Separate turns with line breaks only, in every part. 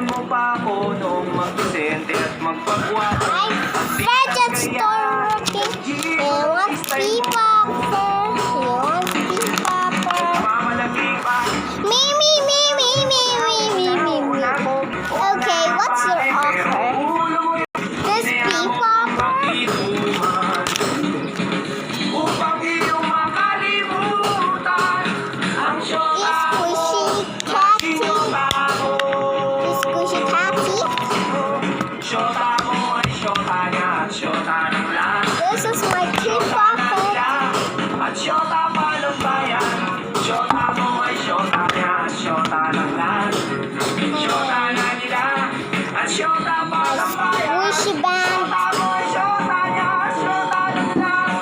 mo pa ako noong mag-isente at magpagwapo.
Fidget store. He wants P-Popper. He wants P-Popper.
Mamalagi pa.
Me. Okay, what's your offer? This P-Popper?
Upang iyong makalimutan ang
Is squishy catty? Is squishy catty?
Syota mo ay syota niya at syota ng lahat.
This is my P-Popper.
At syota pa ng bayan. Syota mo ay syota niya at syota ng lahat. Syota na nila at syota pa ng bayan.
Squishy band.
Syota mo ay syota niya at syota ng lahat.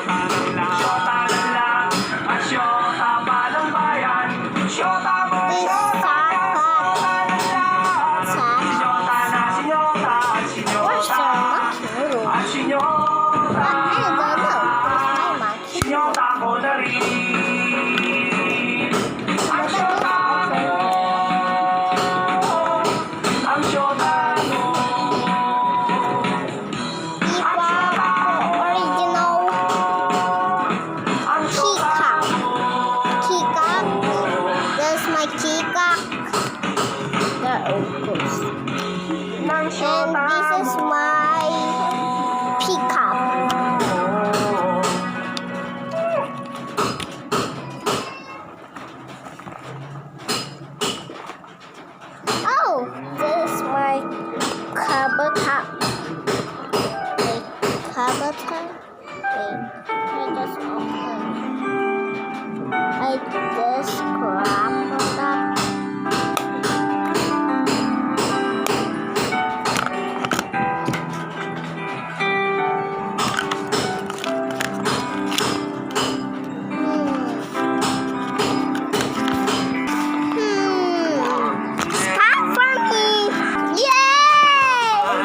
Syota ng lahat at syota pa ng bayan. Syota mo ay
This
syota niya at syota ng lahat.
Sad.
Syota na sinyota at
Where's
sinyota.
your monkey?
At sinyota.
I don't know. Where's my monkey?
Sinyota ko na rin. Ang syota mo. Ang syota mo.
P-Popper original
Ang syota mo.
Kikak. There's my Kikak. There it goes.
Ng
And
syota
this is my peacock. Oh, this is my cabotage. Wait, cabotage? Wait, I just opened. I just grabbed that. Stop for me! Yay!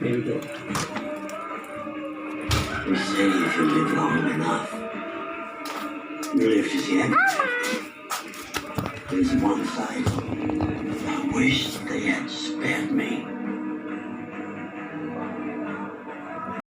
Here we go.
They say if you live long enough, you live to the end. There's one side. I wish they had spared me.